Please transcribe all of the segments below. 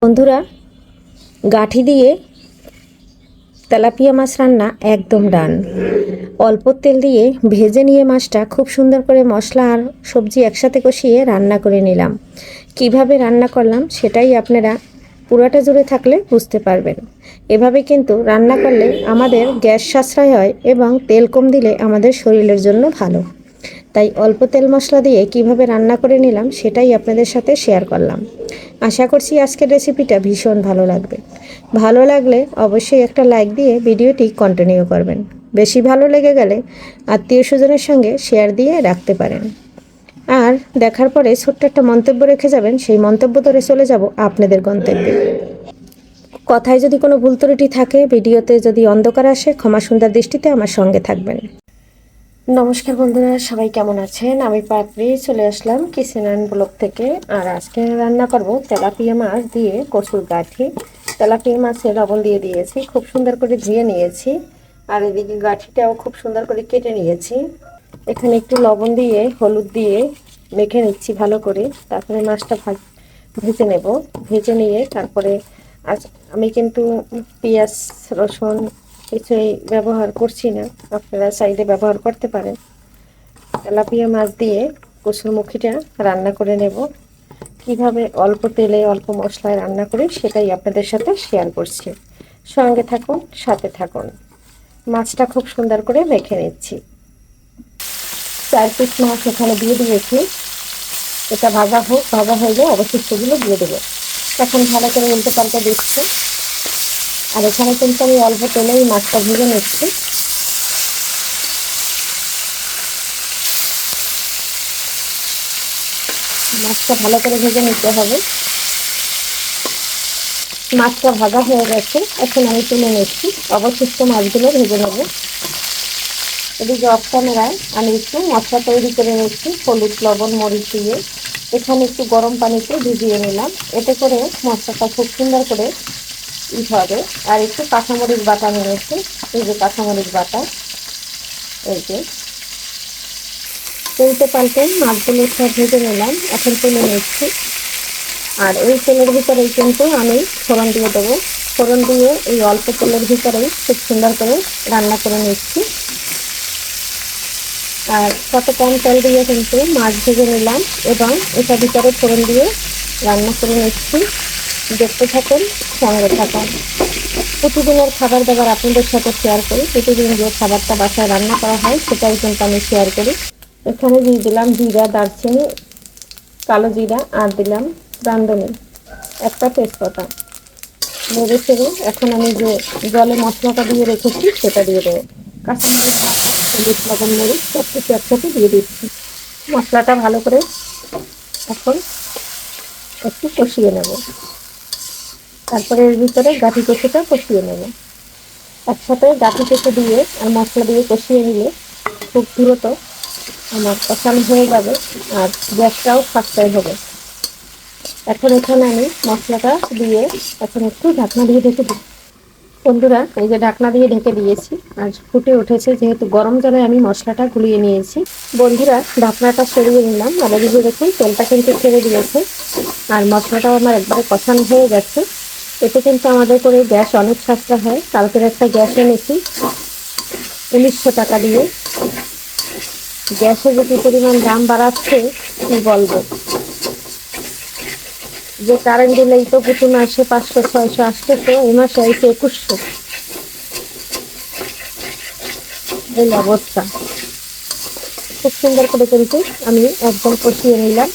বন্ধুরা, গাঠি দিয়ে তেলাপিয়া মাছ রান্না একদম ডান। অল্প তেল দিয়ে ভেজে নিয়ে মাছটা খুব সুন্দর করে মশলা আর সবজি একসাথে কষিয়ে রান্না করে নিলাম। কিভাবে রান্না করলাম সেটাই আপনারা পুরাটা জুড়ে থাকলে বুঝতে পারবেন। এভাবে কিন্তু রান্না করলে আমাদের গ্যাস সাশ্রয় হয় এবং তেল কম দিলে আমাদের শরীরের জন্য ভালো। তাই অল্প তেল মশলা দিয়ে কিভাবে রান্না করে নিলাম সেটাই আপনাদের সাথে শেয়ার করলাম। আশা করছি আজকের রেসিপিটা ভীষণ ভালো লাগবে। ভালো লাগলে অবশ্যই একটা লাইক দিয়ে ভিডিওটি কন্টিনিউ করবেন। বেশি ভালো লেগে গেলে আত্মীয় স্বজনের সঙ্গে শেয়ার দিয়ে রাখতে পারেন। আর দেখার পরে ছোট্ট একটা মন্তব্য রেখে যাবেন, সেই মন্তব্য ধরে চলে যাব আপনাদের গন্তব্যে। কথায় যদি কোনো ভুল ত্রুটি থাকে, ভিডিওতে যদি অন্ধকার আসে, ক্ষমা সুন্দর দৃষ্টিতে আমার সঙ্গে থাকবেন। নমস্কার বন্ধুরা, সবাই কেমন আছেন? আমি পাপড়ি চলে আসলাম কিচেন অ্যান্ড ব্লগ থেকে। আর আজকে রান্না করব তেলাপিয়া মাছ দিয়ে কচুর গাঠি। তেলাপিয়া মাছে লবণ দিয়ে দিয়েছি, খুব সুন্দর করে ধুয়ে নিয়েছি। আর এদিকে গাঠিটাও খুব সুন্দর করে কেটে নিয়েছি। এখানে একটু লবণ দিয়ে হলুদ দিয়ে মেখে নিচ্ছি ভালো করে। তারপরে মাছটা ভেজে নেব। ভেজে নিয়ে তারপরে আমি কিন্তু পেঁয়াজ রসুন কিছুই ব্যবহার করছি না, আপনারা চাইলে ব্যবহার করতে পারেন। তেলাপিয়া মাছ দিয়ে কচুর মুখিটা রান্না করে নেব। কিভাবে অল্প তেলে অল্প মশলায় রান্না করি সেটাই আপনাদের সাথে শেয়ার করছি। সঙ্গে থাকুন, সাথে থাকুন। মাছটা খুব সুন্দর করে মেখে নিচ্ছি। 4 পিস মাছ এখানে দিয়ে দিয়েছি। এটা ভাজা হোক, ভাজা হয়ে যায় অবশিষ্টগুলো দিয়ে দেবো। এখন ভালো করে উল্টে পাল্টে দিচ্ছি। আর এখানে কিন্তু আমি অল্প তেলেই মাছটা ভেজে নিচ্ছি। মাছটা ভালো করে ভেজে নিতে হবে। মাছটা ভাজা হয়ে গেছে, এখন আমি তুলে নিচ্ছি। অবশিষ্ট মাছগুলো ভেজে নেব। এদিকে অফ ক্যামেরায় আমি একটু মশলা তৈরি করে নিচ্ছি হলুদ লবণ মরিচ দিয়ে। এখানে একটু গরম পানিতে ভিজিয়ে নিলাম, এতে করে মশলাটা খুব সুন্দর করে হবে। আর একটু কাঁচামরিচ বাটা নিয়েছি, এই যে কাঁচামরিচ বাটা, এই যে উল্টে পাল্টে মাছগুলো সব ভেজে নিলাম, এখন তুলে নিচ্ছি। আর এই তেলের ভিতরেই কিন্তু আমি ফোড়ন দিয়ে দেবো। ফোড়ন দিয়ে এই অল্প তেলের ভিতরেই খুব সুন্দর করে রান্না করে নিচ্ছি। আর কত কম তেল দিয়ে কিন্তু মাছ ভেজে নিলাম এবং এটা ভিতরে ফোড়ন দিয়ে রান্না করে নিচ্ছি। দেখতে থাকুন, সঙ্গে থাকুন। প্রতিদিনের খাবার দাবার আপনাদের সাথে শেয়ার করি। প্রতিদিন যে খাবারটা বাসায় রান্না করা হয় সেটাই কিন্তু আমি শেয়ার করি। এখানে দিয়ে দিলাম জিরা, দারচিনি, কালো জিরা, আর দিলাম রাঁধুনি, একটা তেজপাতা। নেড়ে চেড়ে এখন আমি যে জলে মশলাটা দিয়ে রেখেছি সেটা দিয়ে দেবো। কাঁচামরিচ বাটা, হলুদ লবণ মরিচ সব কিছু একসাথে দিয়ে দিচ্ছি। মশলাটা ভালো করে এখন একটু কষিয়ে নেব। তারপরে এর ভিতরে গাঠি কষিটা কষিয়ে নেব। একসাথে গাঠি কষে দিয়ে আর মশলা দিয়ে কষিয়ে নিলে খুব দ্রুত আমার কষানো হয়ে যাবে আর গ্যাসটাও সাশ্রয় হবে। এখন এখানে আমি মশলাটা দিয়ে এখন একটু ঢাকনা দিয়ে ঢেকে দিই। বন্ধুরা, এই যে ঢাকনা দিয়ে ঢেকে দিয়েছি আর ফুটে উঠেছে, যেহেতু গরম জলে আমি মশলাটা গুলিয়ে নিয়েছি। বন্ধুরা, ঢাকনাটা সরিয়ে নিলাম। আর এদিকে দেখুন তেলটা কিন্তু ছেড়ে দিয়েছে আর মশলাটাও আমার একবারে কষানো হয়ে গেছে। এতে কিন্তু আমাদের করে গ্যাস অনেক সাশ্রয় হয়। কালকের একটা গ্যাস এনেছি 1900 টাকা দিয়ে। গ্যাসের যে কি পরিমাণ দাম বাড়াচ্ছে কি বলবো। যে কারেন্ট দিলেই তো প্রতি মাসে 500 600 আসতেছে, এই মাসে আইছে 2100। এই অবস্থা। খুব সুন্দর করে কিন্তু আমি একদম কষিয়ে নিলাম।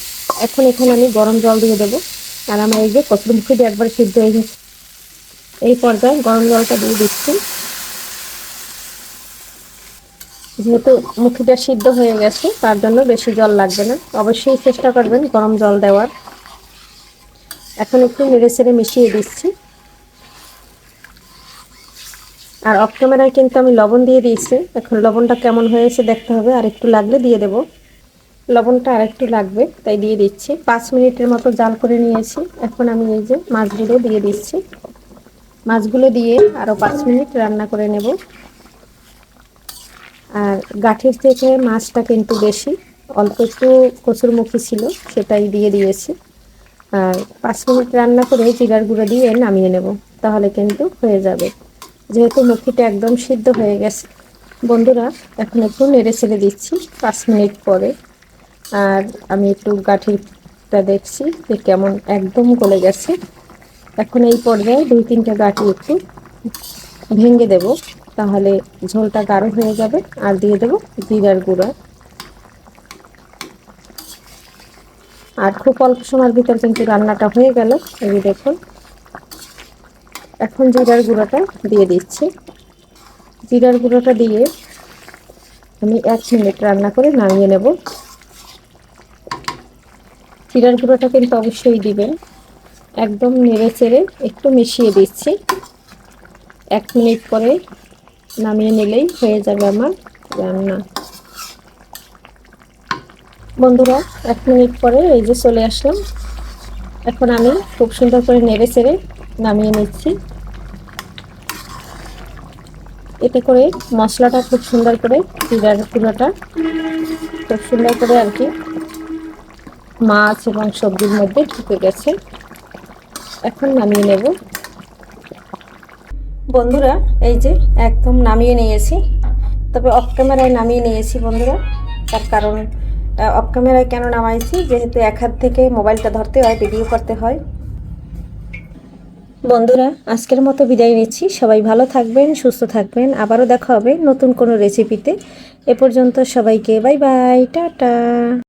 এখন এখানে আমি গরম জল দিয়ে দেবো। আর আমার এই যে কচুর মুখিটা একবার সিদ্ধ হয়ে গেছে, এই পর্যায়ে গরম জলটা দিয়ে দিচ্ছি। যেহেতু মুখিটা সিদ্ধ হয়ে গেছে তার জন্য বেশি জল লাগবে না, অবশ্যই চেষ্টা করবেন গরম জল দেওয়ার। এখন একটু নেড়ে চেড়ে মিশিয়ে দিচ্ছি। আর অফ ক্যামেরায় কিন্তু আমি লবণ দিয়ে দিয়েছি। এখন লবণটা কেমন হয়েছে দেখতে হবে, আর একটু লাগলে দিয়ে দেব। লবণটা আর একটু লাগবে তাই দিয়ে দিচ্ছি। 5 মিনিটের মতো জাল করে নিয়েছি। এখন আমি এই যে মাছগুলো দিয়ে দিচ্ছি। মাছগুলো দিয়ে আরও 5 মিনিট রান্না করে নেব। আর গাঠির থেকে মাছটা কিন্তু বেশি, অল্প একটু কচুরমুখী ছিল সেটাই দিয়ে দিয়েছি। আর 5 মিনিট রান্না করে জিরার গুঁড়ো দিয়ে নামিয়ে নেব, তাহলে কিন্তু হয়ে যাবে। যেহেতু মুখিটা একদম সিদ্ধ হয়ে গেছে বন্ধুরা, এখন একটু নেড়ে ছেড়ে দিচ্ছি 5 মিনিট পরে। আর আমি একটু গাঁঠিটা দেখছি যে কেমন একদম গলে গেছে। এখন এই পর্যায়ে 2-3টা গাঁঠি একটু ভেঙে দেব, তাহলে ঝোলটা গাঢ় হয়ে যাবে। আর দিয়ে দেব জিরার গুঁড়ো। আর খুব অল্প সময়ের ভিতর কিন্তু রান্নাটা হয়ে গেল। এই দেখুন, এখন জিরার গুঁড়োটা দিয়ে দিচ্ছি। জিরার গুঁড়োটা দিয়ে আমি 1 মিনিট রান্না করে নামিয়ে নেব। জিরার গুঁড়োটা কিন্তু অবশ্যই দিবেন। একদম নেড়ে চেড়ে একটু মিশিয়ে দিচ্ছি। 1 মিনিট পরে নামিয়ে নিলেই হয়ে যাবে আমার রান্না। বন্ধুরা 1 মিনিট পরে এই যে চলে আসলাম। এখন আমি খুব সুন্দর করে নেড়ে চেড়ে নামিয়ে নিচ্ছি। এতে করে মশলাটা খুব সুন্দর করে, জিরার গুঁড়োটা খুব সুন্দর করে আর কি মাছ এবং সবজির মধ্যে ঢুকে গেছে। এখন নামিয়ে নেব। বন্ধুরা এই যে একদম নামিয়ে নিয়েছি, তবে অফ ক্যামেরায় নামিয়ে নিয়েছি বন্ধুরা। তার কারণ অফ ক্যামেরায় কেন নামাইছি, যেহেতু এক হাত থেকে মোবাইলটা ধরতে হয়, ভিডিও করতে হয়। বন্ধুরা আজকের মতো বিদায় নিচ্ছি। সবাই ভালো থাকবেন, সুস্থ থাকবেন। আবারও দেখা হবে নতুন কোনো রেসিপিতে। এ পর্যন্ত সবাইকে বাই বাই, টাটা।